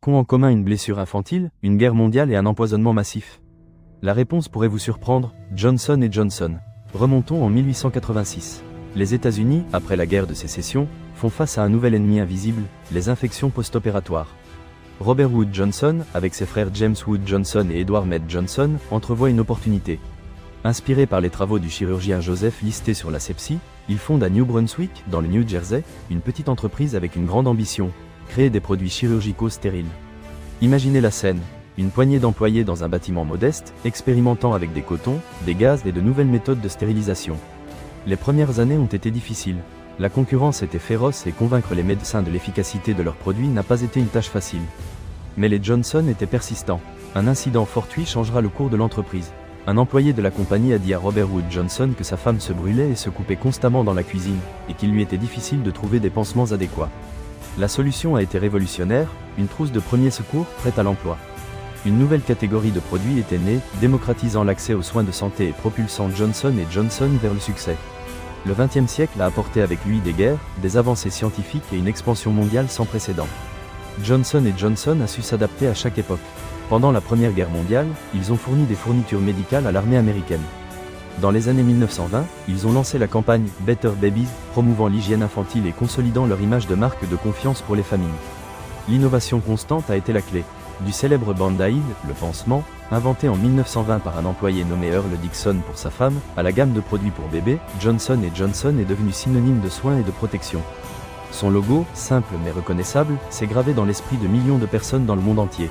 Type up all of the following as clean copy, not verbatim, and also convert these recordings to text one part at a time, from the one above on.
Qu'ont en commun une blessure infantile, une guerre mondiale et un empoisonnement massif? La réponse pourrait vous surprendre, Johnson & Johnson. Remontons en 1886. Les États-Unis, après la guerre de sécession, font face à un nouvel ennemi invisible, les infections post-opératoires. Robert Wood Johnson, avec ses frères James Wood Johnson et Edward Mead Johnson, entrevoit une opportunité. Inspiré par les travaux du chirurgien Joseph Lister sur la sepsie, il fonde à New Brunswick, dans le New Jersey, une petite entreprise avec une grande ambition, créer des produits chirurgicaux stériles. Imaginez la scène, une poignée d'employés dans un bâtiment modeste, expérimentant avec des cotons, des gaz et de nouvelles méthodes de stérilisation. Les premières années ont été difficiles. La concurrence était féroce et convaincre les médecins de l'efficacité de leurs produits n'a pas été une tâche facile. Mais les Johnson étaient persistants. Un incident fortuit changera le cours de l'entreprise. Un employé de la compagnie a dit à Robert Wood Johnson que sa femme se brûlait et se coupait constamment dans la cuisine, et qu'il lui était difficile de trouver des pansements adéquats. La solution a été révolutionnaire, une trousse de premier secours prête à l'emploi. Une nouvelle catégorie de produits était née, démocratisant l'accès aux soins de santé et propulsant Johnson & Johnson vers le succès. Le XXe siècle a apporté avec lui des guerres, des avancées scientifiques et une expansion mondiale sans précédent. Johnson & Johnson a su s'adapter à chaque époque. Pendant la Première Guerre mondiale, ils ont fourni des fournitures médicales à l'armée américaine. Dans les années 1920, ils ont lancé la campagne « Better Babies », promouvant l'hygiène infantile et consolidant leur image de marque de confiance pour les familles. L'innovation constante a été la clé. Du célèbre Band-Aid, le pansement, inventé en 1920 par un employé nommé Earl Dixon pour sa femme, à la gamme de produits pour bébés, Johnson & Johnson est devenu synonyme de soins et de protection. Son logo, simple mais reconnaissable, s'est gravé dans l'esprit de millions de personnes dans le monde entier.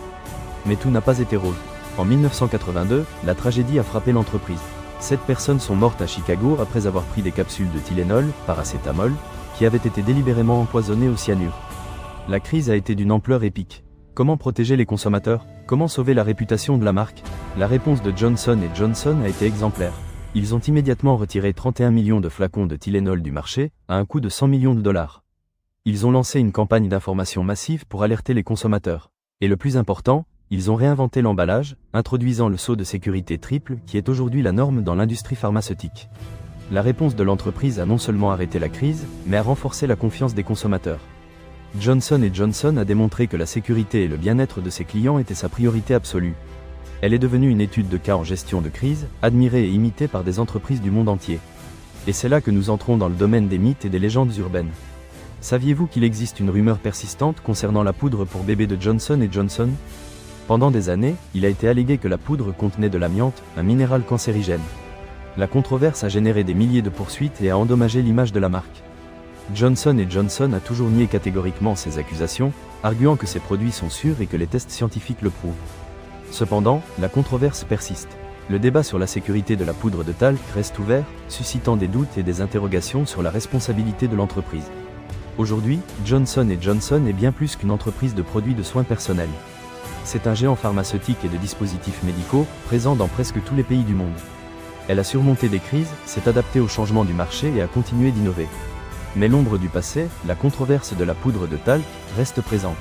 Mais tout n'a pas été rose. En 1982, la tragédie a frappé l'entreprise. 7 personnes sont mortes à Chicago après avoir pris des capsules de Tylenol, paracétamol, qui avaient été délibérément empoisonnées au cyanure. La crise a été d'une ampleur épique. Comment protéger les consommateurs? Comment sauver la réputation de la marque? La réponse de Johnson & Johnson a été exemplaire. Ils ont immédiatement retiré 31 millions de flacons de Tylenol du marché, à un coût de 100 millions de dollars. Ils ont lancé une campagne d'information massive pour alerter les consommateurs. Et le plus important, ils ont réinventé l'emballage, introduisant le seau de sécurité triple qui est aujourd'hui la norme dans l'industrie pharmaceutique. La réponse de l'entreprise a non seulement arrêté la crise, mais a renforcé la confiance des consommateurs. Johnson & Johnson a démontré que la sécurité et le bien-être de ses clients étaient sa priorité absolue. Elle est devenue une étude de cas en gestion de crise, admirée et imitée par des entreprises du monde entier. Et c'est là que nous entrons dans le domaine des mythes et des légendes urbaines. Saviez-vous qu'il existe une rumeur persistante concernant la poudre pour bébé de Johnson & Johnson? Pendant des années, il a été allégué que la poudre contenait de l'amiante, un minéral cancérigène. La controverse a généré des milliers de poursuites et a endommagé l'image de la marque. Johnson & Johnson a toujours nié catégoriquement ces accusations, arguant que ces produits sont sûrs et que les tests scientifiques le prouvent. Cependant, la controverse persiste. Le débat sur la sécurité de la poudre de talc reste ouvert, suscitant des doutes et des interrogations sur la responsabilité de l'entreprise. Aujourd'hui, Johnson & Johnson est bien plus qu'une entreprise de produits de soins personnels. C'est un géant pharmaceutique et de dispositifs médicaux, présent dans presque tous les pays du monde. Elle a surmonté des crises, s'est adaptée aux changements du marché et a continué d'innover. Mais l'ombre du passé, la controverse de la poudre de talc, reste présente.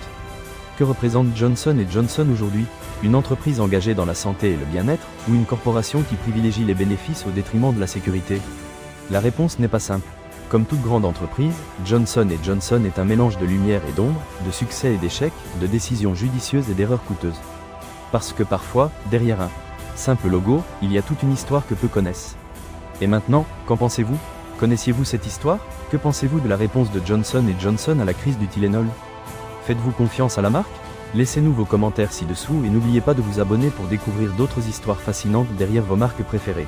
Que représente Johnson & Johnson aujourd'hui? Une entreprise engagée dans la santé et le bien-être, ou une corporation qui privilégie les bénéfices au détriment de la sécurité? La réponse n'est pas simple. Comme toute grande entreprise, Johnson & Johnson est un mélange de lumière et d'ombre, de succès et d'échecs, de décisions judicieuses et d'erreurs coûteuses. Parce que parfois, derrière un simple logo, il y a toute une histoire que peu connaissent. Et maintenant, qu'en pensez-vous? Connaissiez-vous cette histoire? Que pensez-vous de la réponse de Johnson & Johnson à la crise du Tylenol? Faites-vous confiance à la marque? Laissez-nous vos commentaires ci-dessous et n'oubliez pas de vous abonner pour découvrir d'autres histoires fascinantes derrière vos marques préférées.